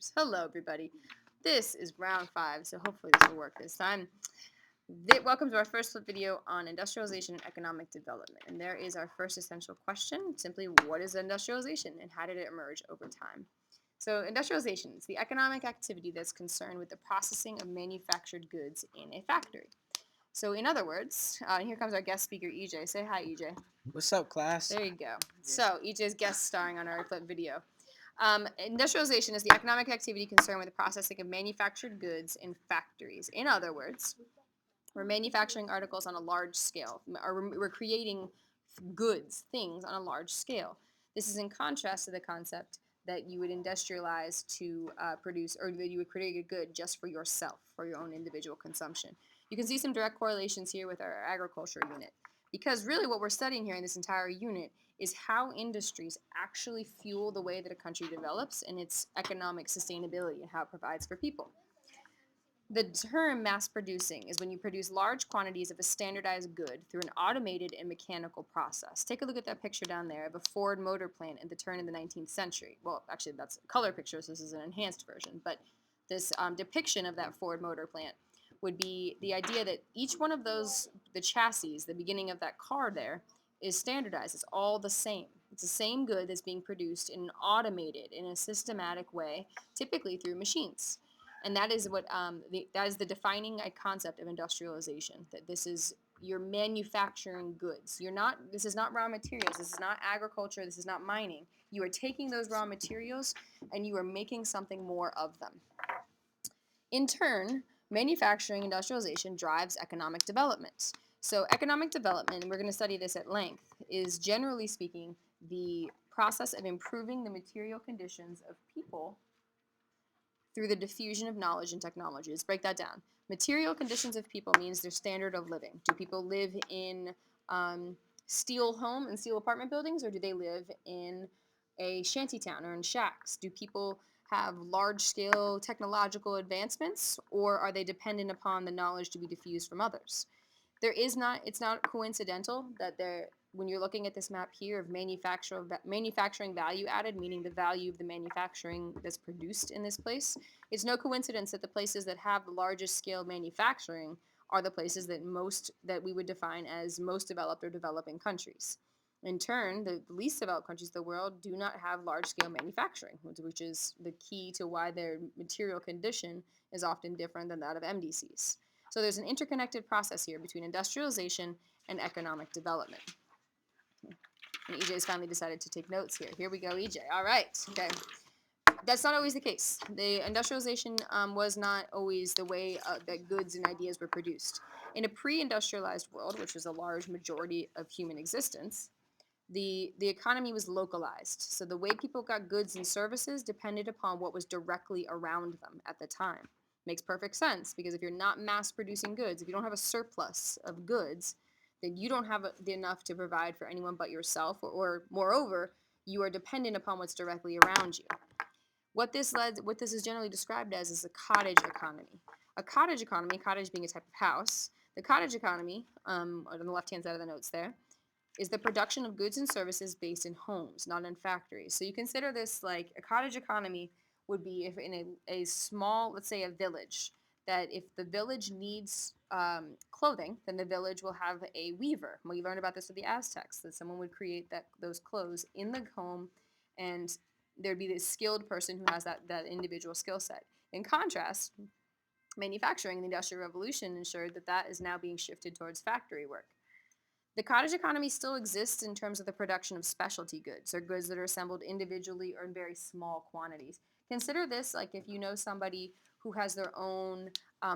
Oops. Hello, everybody. This is round 5, so hopefully this will work this time. Welcome to our first video on industrialization and economic development. And there is our first essential question, simply what is industrialization and how did it emerge over time? So industrialization is the economic activity that's concerned with the processing of manufactured goods in a factory. So in other words, here comes our guest speaker, EJ. Say hi, EJ. What's up, class? There you go. So EJ's guest starring on our clip video. Industrialization is the economic activity concerned with the processing of manufactured goods in factories. In other words, we're manufacturing articles on a large scale, or we're creating goods, things on a large scale. This is in contrast to the concept that you would industrialize to produce, or that you would create a good just for yourself, for your own individual consumption. You can see some direct correlations here with our agriculture unit, because really what we're studying here in this entire unit is how industries actually fuel the way that a country develops and its economic sustainability and how it provides for people. The term mass producing is when you produce large quantities of a standardized good through an automated and mechanical process. Take a look at that picture down there of a Ford motor plant at the turn of the 19th century. Well, actually, that's a color picture, so this is an enhanced version. But this depiction of that Ford motor plant would be the idea that each one of those, the chassis, the beginning of that car there, is standardized. It's all the same. It's the same good that's being produced in an automated, in a systematic way, typically through machines. And that is what that is the defining concept of industrialization. That this is you're manufacturing goods. You're not. This is not raw materials. This is not agriculture. This is not mining. You are taking those raw materials and you are making something more of them. In turn, manufacturing industrialization drives economic development. So economic development, and we're going to study this at length, is generally speaking the process of improving the material conditions of people through the diffusion of knowledge and technology. Let's break that down. Material conditions of people means their standard of living. Do people live in steel home and steel apartment buildings, or do they live in a shanty town or in shacks? Do people have large-scale technological advancements, or are they dependent upon the knowledge to be diffused from others? It's not coincidental that when you're looking at this map here of manufacturing value added, meaning the value of the manufacturing that's produced in this place, it's no coincidence that the places that have the largest scale manufacturing are the places that we would define as most developed or developing countries. In turn, the least developed countries of the world do not have large-scale manufacturing, which is the key to why their material condition is often different than that of MDCs. So there's an interconnected process here between industrialization and economic development. And EJ's finally decided to take notes here. Here we go, EJ. All right. Okay. That's not always the case. The industrialization was not always the way that goods and ideas were produced. In a pre-industrialized world, which was a large majority of human existence, the economy was localized. So the way people got goods and services depended upon what was directly around them at the time. Makes perfect sense, because if you're not mass producing goods, if you don't have a surplus of goods, then you don't have enough to provide for anyone but yourself, or moreover, you are dependent upon what's directly around you. What this is generally described as is a cottage economy. A cottage economy, cottage being a type of house, the cottage economy, on the left-hand side of the notes there, is the production of goods and services based in homes, not in factories. So you consider this like a cottage economy would be if in a small, let's say a village, that if the village needs clothing, then the village will have a weaver. We learned about this with the Aztecs, that someone would create those clothes in the home, and there'd be this skilled person who has that individual skill set. In contrast, manufacturing, the Industrial Revolution ensured that is now being shifted towards factory work. The cottage economy still exists in terms of the production of specialty goods, or goods that are assembled individually or in very small quantities. Consider this like if you know somebody who has their own,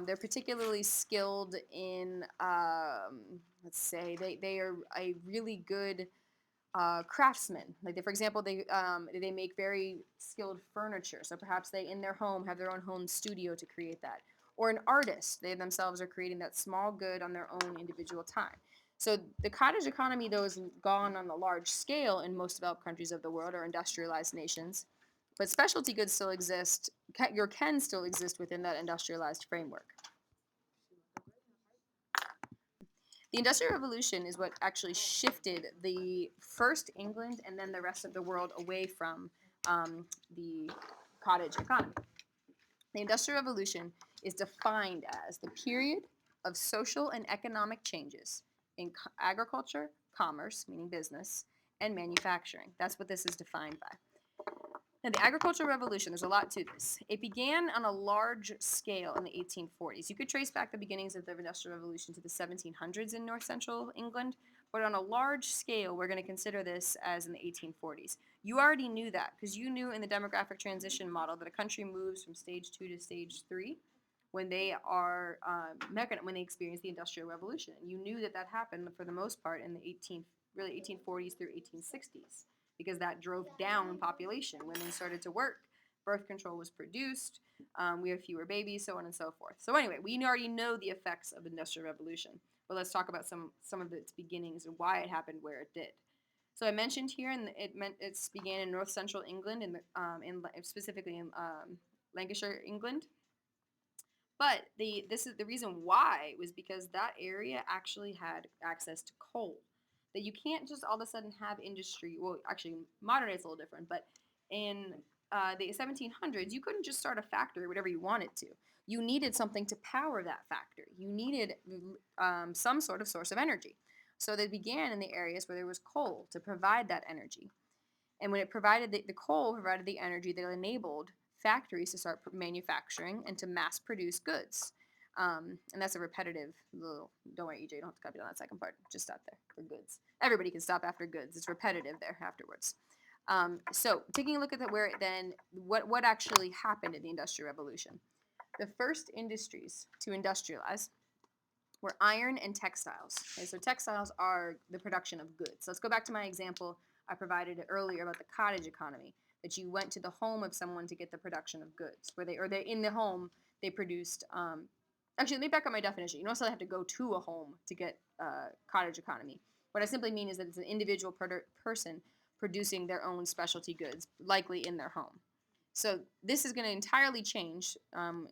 they're particularly skilled in, let's say, they are a really good craftsman. Like for example, they make very skilled furniture. So perhaps they in their home have their own home studio to create that. Or an artist, they themselves are creating that small good on their own individual time. So the cottage economy, though, is gone on a large scale in most developed countries of the world or industrialized nations, but specialty goods still exist, can still exist within that industrialized framework. The Industrial Revolution is what actually shifted the first England and then the rest of the world away from the cottage economy. The Industrial Revolution is defined as the period of social and economic changes in agriculture, commerce, meaning business, and manufacturing. That's what this is defined by. Now, the agricultural revolution, there's a lot to this. It began on a large scale in the 1840s. You could trace back the beginnings of the Industrial Revolution to the 1700s in north central England, but on a large scale, we're going to consider this as in the 1840s. You already knew that because you knew in the demographic transition model that a country moves from stage 2 to stage 3 when they are when they experience the Industrial Revolution. And you knew that that happened for the most part in the 1840s through 1860s. Because that drove down population. Women started to work. Birth control was produced. We have fewer babies, so on and so forth. So anyway, we already know the effects of the Industrial Revolution. But let's talk about some of its beginnings and why it happened where it did. So I mentioned here, and it began in north central England, specifically in Lancashire, England. But this is the reason why was because that area actually had access to coal. That you can't just all of a sudden have industry. Well, actually, modern day it's a little different, but in the 1700s, you couldn't just start a factory whatever you wanted to. You needed something to power that factory. You needed some sort of source of energy. So they began in the areas where there was coal to provide that energy. And when it provided the coal provided the energy that enabled factories to start manufacturing and to mass produce goods. And that's a repetitive little, don't worry, EJ, you don't have to copy on that second part. Just stop there for goods. Everybody can stop after goods. It's repetitive there afterwards. So taking a look at what actually happened in the Industrial Revolution. The first industries to industrialize were iron and textiles. Okay, so textiles are the production of goods. So let's go back to my example I provided earlier about the cottage economy, that you went to the home of someone to get the production of goods, they're in the home, they produced actually, let me back up my definition. You don't necessarily have to go to a home to get cottage economy. What I simply mean is that it's an individual person producing their own specialty goods, likely in their home. So this is going to entirely change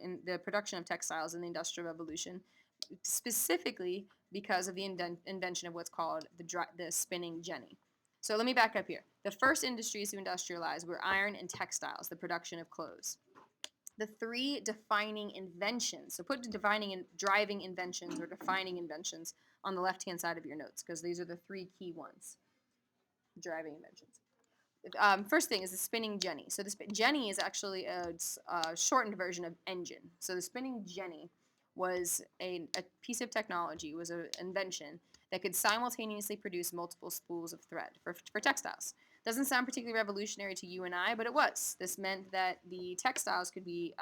in the production of textiles in the Industrial Revolution, specifically because of the invention of what's called the spinning jenny. So let me back up here. The first industries to industrialize were iron and textiles, the production of clothes. The three defining inventions. So put defining and driving inventions or defining inventions on the left-hand side of your notes because these are the three key ones. Driving inventions. First thing is the spinning jenny. So the jenny is actually a shortened version of engine. So the spinning jenny was a piece of technology, was an invention that could simultaneously produce multiple spools of thread for textiles. Doesn't sound particularly revolutionary to you and I, but it was. This meant that the textiles could be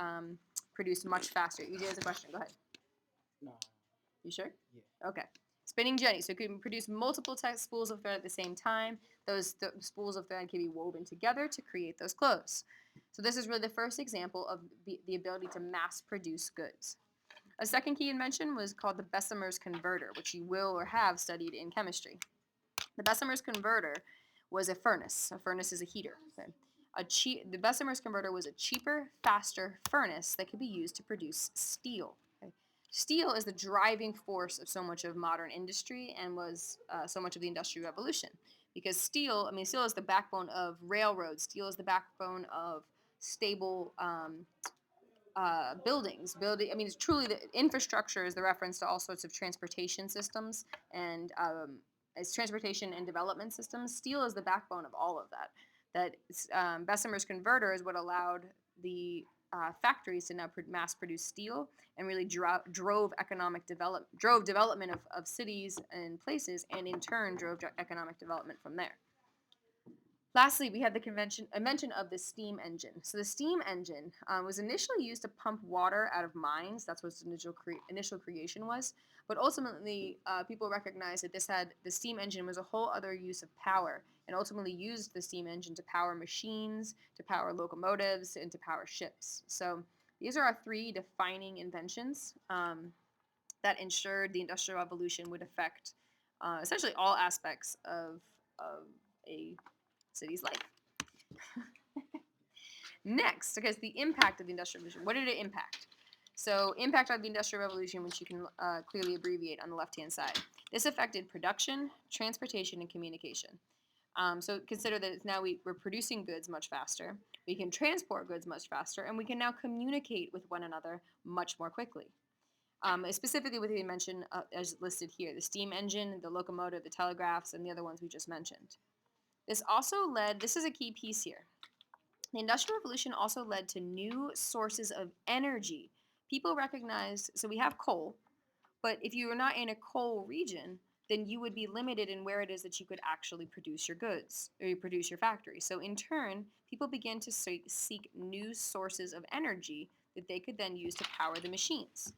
produced much faster. EJ has a question. Go ahead. No. You sure? Yeah. Okay. Spinning jenny. So it could produce multiple spools of thread at the same time. Those spools of thread can be woven together to create those clothes. So this is really the first example of the ability to mass produce goods. A second key invention was called the Bessemer's converter, which you will or have studied in chemistry. The Bessemer's converter was a furnace. A furnace is a heater. Okay? The Bessemer's converter was a cheaper, faster furnace that could be used to produce steel. Okay? Steel is the driving force of so much of modern industry and was so much of the Industrial Revolution. Because steel is the backbone of railroads. Steel is the backbone of stable buildings. It's truly the infrastructure is the reference to all sorts of transportation systems and as transportation and development systems. Steel is the backbone of all of that. Bessemer's converter is what allowed the factories to now mass produce steel and really drove development of cities and places, and in turn drove economic development from there. Lastly, we have the invention of the steam engine. So the steam engine was initially used to pump water out of mines. That's what its initial creation was. But ultimately, people recognized that the steam engine was a whole other use of power, and ultimately used the steam engine to power machines, to power locomotives, and to power ships. So these are our three defining inventions that ensured the Industrial Revolution would affect essentially all aspects of a city's life. Next, because the impact of the Industrial Revolution. What did it impact? So impact of the Industrial Revolution, which you can clearly abbreviate on the left-hand side. This affected production, transportation, and communication. So consider that now we're producing goods much faster. We can transport goods much faster, and we can now communicate with one another much more quickly. Specifically, what they mentioned as listed here: the steam engine, the locomotive, the telegraphs, and the other ones we just mentioned. This also led. This is a key piece here. The Industrial Revolution also led to new sources of energy. People recognized. So we have coal, but if you were not in a coal region, then you would be limited in where it is that you could actually produce your goods or you produce your factory. So in turn, people began to seek new sources of energy that they could then use to power the machines.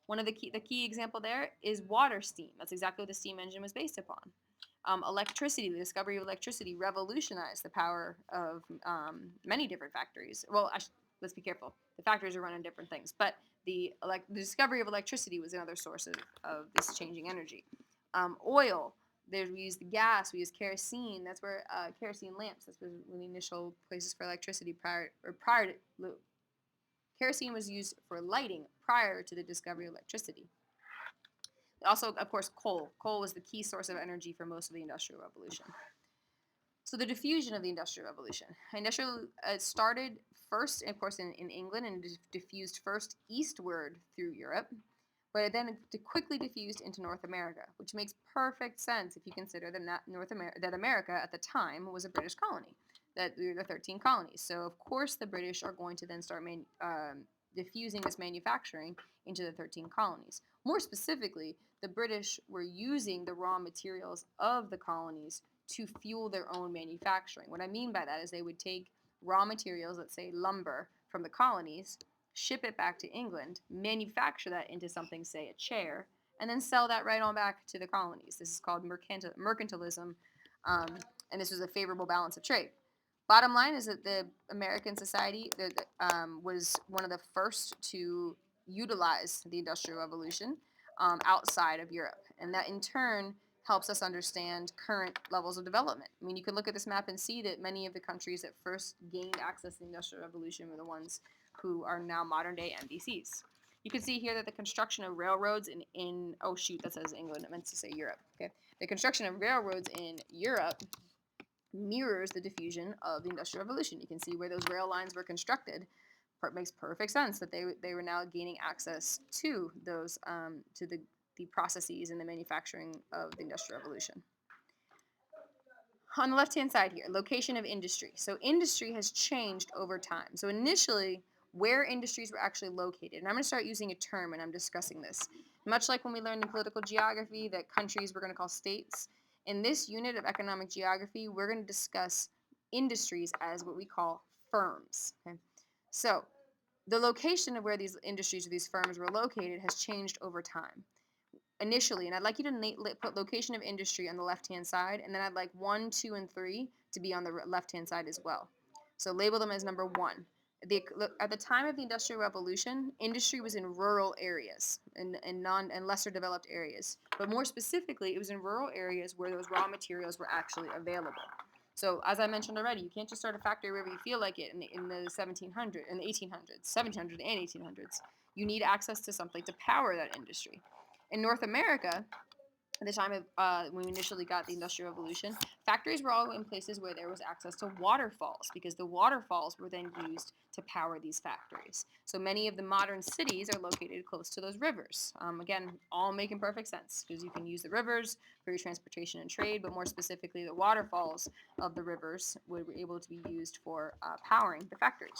One of the key example there is water steam. That's exactly what the steam engine was based upon. Electricity, the discovery of electricity revolutionized the power of many different factories. Well, let's be careful. The factories are running different things, but the discovery of electricity was another source of this changing energy. Oil, we used gas, we used kerosene. That's where kerosene lamps. That's one of the initial places for electricity prior to kerosene was used for lighting prior to the discovery of electricity. Also, of course, coal. Coal was the key source of energy for most of the Industrial Revolution. So the diffusion of the Industrial Revolution. Started first, of course, in England and diffused first eastward through Europe, but it then quickly diffused into North America, which makes perfect sense if you consider that America at the time was a British colony, that we were the 13 colonies. So of course the British are going to then start diffusing this manufacturing into the 13 colonies. More specifically, the British were using the raw materials of the colonies to fuel their own manufacturing. What I mean by that is they would take raw materials, let's say lumber, from the colonies, ship it back to England, manufacture that into something, say a chair, and then sell that right on back to the colonies. This is called mercantilism, and this was a favorable balance of trade. Bottom line is that the American society was one of the first to utilize the Industrial Revolution outside of Europe, and that in turn helps us understand current levels of development. I mean, you can look at this map and see that many of the countries that first gained access to the Industrial Revolution were the ones who are now modern-day MDCs. You can see here that the construction of railroads oh shoot, that says England. I meant to say Europe. Okay, the construction of railroads in Europe mirrors the diffusion of the Industrial Revolution. You can see where those rail lines were constructed. It makes perfect sense that they were now gaining access to those to the processes and the manufacturing of the Industrial Revolution. On the left-hand side here, location of industry. So industry has changed over time. So initially, where industries were actually located, and I'm going to start using a term and I'm discussing this. Much like when we learned in political geography that countries we're going to call states, in this unit of economic geography, we're going to discuss industries as what we call firms. Okay? So the location of where these industries or these firms were located has changed over time. Initially, and I'd like you to put location of industry on the left-hand side, and then I'd like 1, 2, and 3 to be on the left-hand side as well. So label them as number 1. At the time of the Industrial Revolution, industry was in rural areas and lesser developed areas. But more specifically, it was in rural areas where those raw materials were actually available. So as I mentioned already, you can't just start a factory wherever you feel like it in the 1700s, in the 1800s, 1700s and 1800s. You need access to something to power that industry. In North America, at the time of when we initially got the Industrial Revolution, factories were all in places where there was access to waterfalls because the waterfalls were then used to power these factories. So many of the modern cities are located close to those rivers. Again, all making perfect sense because you can use the rivers for your transportation and trade, but more specifically, the waterfalls of the rivers were able to be used for powering the factories.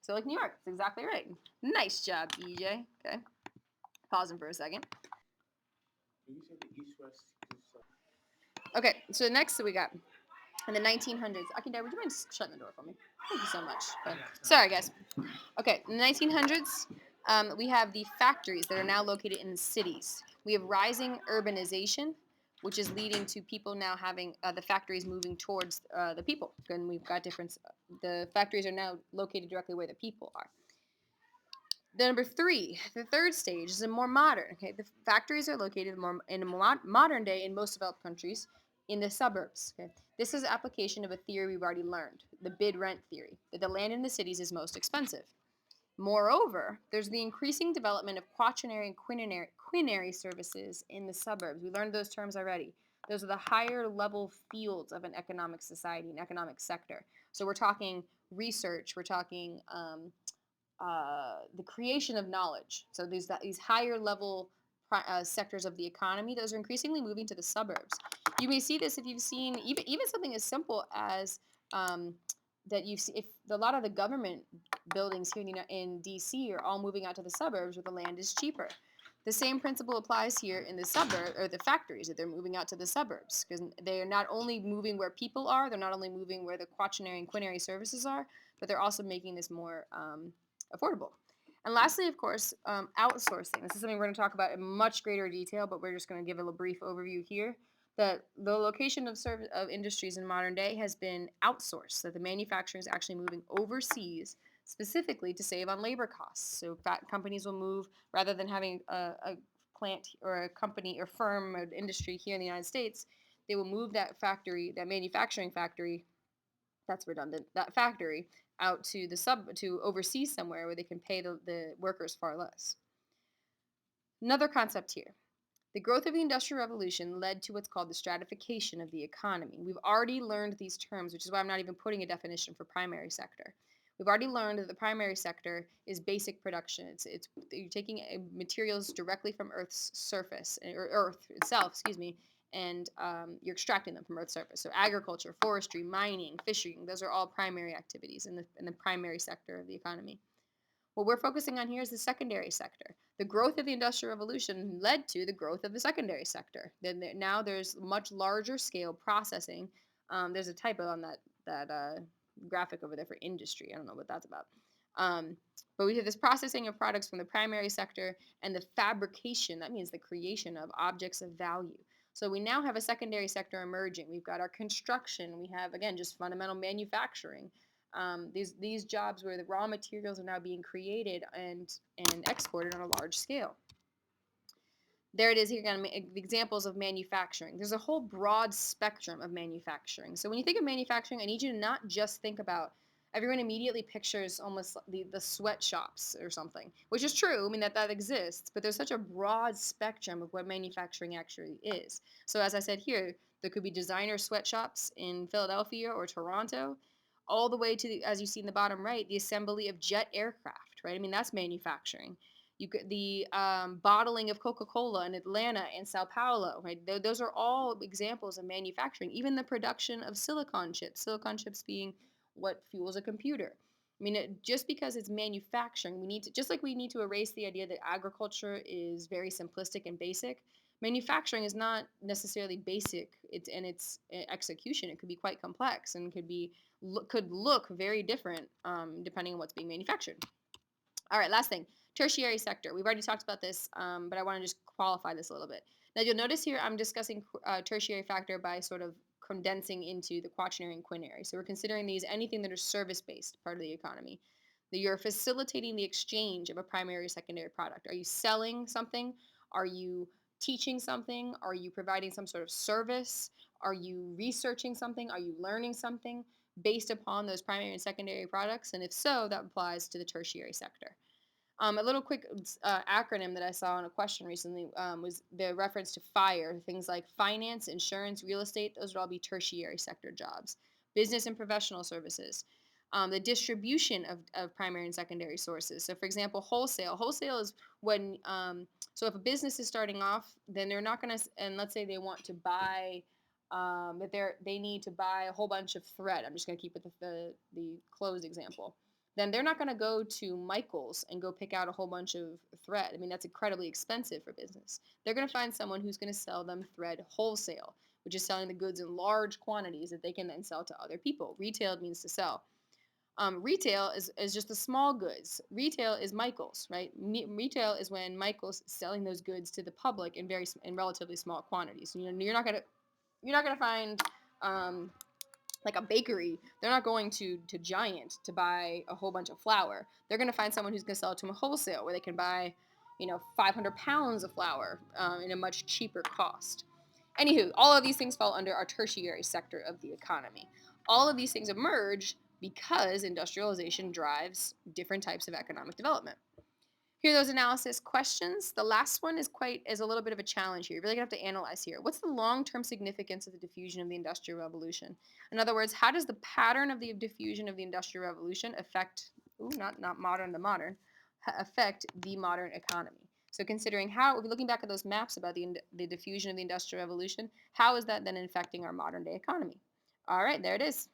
So like New York. That's exactly right. Nice job, EJ. Okay. Pausing for a second. Okay, so next we got in the 1900s. Akindar, would you mind shutting the door for me? Thank you so much. Sorry, guys. Okay, in the 1900s, we have the factories that are now located in the cities. We have rising urbanization, which is leading to people now having the factories moving towards the people. And we've got the factories are now located directly where the people are. The number 3, the third stage is more modern. Okay, the factories are located in a modern day in most developed countries in the suburbs. Okay, this is application of a theory we've already learned, the bid-rent theory, that the land in the cities is most expensive. Moreover, there's the increasing development of quaternary and quinary services in the suburbs. We learned those terms already. Those are the higher level fields of an economic society, an economic sector. So we're talking research, we're talking the creation of knowledge. So these higher level sectors of the economy, those are increasingly moving to the suburbs. You may see this if you've seen even something as simple as um, that you've seen if a lot of the government buildings here in DC are all moving out to the suburbs where the land is cheaper. The same principle applies here in the suburb or the factories that they're moving out to the suburbs because they are not only moving where people are, they're not only moving where the quaternary and quinary services are, but they're also making this more affordable. And lastly, of course, outsourcing. This is something we're going to talk about in much greater detail, but we're just going to give a brief overview here. That the location of industries in modern day has been outsourced. That the manufacturing is actually moving overseas specifically to save on labor costs. So companies will move rather than having a plant or a company or firm or industry here in the United States. They will move that factory, that manufacturing factory, that's redundant, that factory out to overseas somewhere where they can pay the workers far less. Another concept here. The growth of the Industrial Revolution led to what's called the stratification of the economy. We've already learned these terms, which is why I'm not even putting a definition for primary sector. We've already learned that the primary sector is basic production. It's you're taking materials directly from Earth's surface, or Earth itself, and you're extracting them from Earth's surface. So agriculture, forestry, mining, fishing, those are all primary activities in the primary sector of the economy. What we're focusing on here is the secondary sector. The growth of the Industrial Revolution led to the growth of the secondary sector. Then now there's much larger scale processing. There's a typo on that graphic over there for industry. I don't know what that's about. But we have this processing of products from the primary sector and the fabrication. That means the creation of objects of value. So we now have a secondary sector emerging. We've got our construction. We have, again, just fundamental manufacturing. These jobs where the raw materials are now being created and exported on a large scale. There it is here, again, examples of manufacturing. There's a whole broad spectrum of manufacturing. So when you think of manufacturing, I need you to not just think about, everyone immediately pictures almost the sweatshops or something, which is true. I mean, that exists, but there's such a broad spectrum of what manufacturing actually is. So as I said here, there could be designer sweatshops in Philadelphia or Toronto, all the way to, as you see in the bottom right, the assembly of jet aircraft, right? I mean, that's manufacturing. You get the bottling of Coca-Cola in Atlanta and Sao Paulo, right? Those are all examples of manufacturing. Even the production of silicon chips being what fuels a computer. I mean, just because it's manufacturing, just like we need to erase the idea that agriculture is very simplistic and basic. Manufacturing is not necessarily basic. In its execution, it could be quite complex and could look very different depending on what's being manufactured. All right, last thing, tertiary sector. We've already talked about this, but I want to just qualify this a little bit. Now, you'll notice here I'm discussing tertiary factor by sort of condensing into the quaternary and quinary. So we're considering these anything that are service-based part of the economy. That you're facilitating the exchange of a primary or secondary product. Are you selling something? Are you teaching something? Are you providing some sort of service? Are you researching something? Are you learning something based upon those primary and secondary products? And if so, that applies to the tertiary sector. A little quick acronym that I saw in a question recently was the reference to FIRE. Things like finance, insurance, real estate, those would all be tertiary sector jobs. Business and professional services. The distribution of primary and secondary sources. So for example, wholesale. Wholesale is when, so if a business is starting off, then they're not going to, and let's say they want to buy, they need to buy a whole bunch of thread. I'm just going to keep with the clothes example. Then they're not going to go to Michael's and go pick out a whole bunch of thread. I mean, that's incredibly expensive for business. They're going to find someone who's going to sell them thread wholesale, which is selling the goods in large quantities that they can then sell to other people. Retail means to sell. Retail is just the small goods. Retail is Michael's, right? Retail is when Michael's selling those goods to the public in relatively small quantities. You know, you're not gonna find like a bakery. They're not going to Giant to buy a whole bunch of flour. They're going to find someone who's going to sell it to them wholesale, where they can buy, 500 pounds of flour in a much cheaper cost. Anywho, all of these things fall under our tertiary sector of the economy. All of these things emerge because industrialization drives different types of economic development. Here are those analysis questions. The last one is a little bit of a challenge here. You're really gonna have to analyze here. What's the long-term significance of the diffusion of the Industrial Revolution? In other words, how does the pattern of the diffusion of the Industrial Revolution affect, not modern the modern, affect the modern economy? So considering how, looking back at those maps about the diffusion of the Industrial Revolution, how is that then affecting our modern day economy? All right, there it is.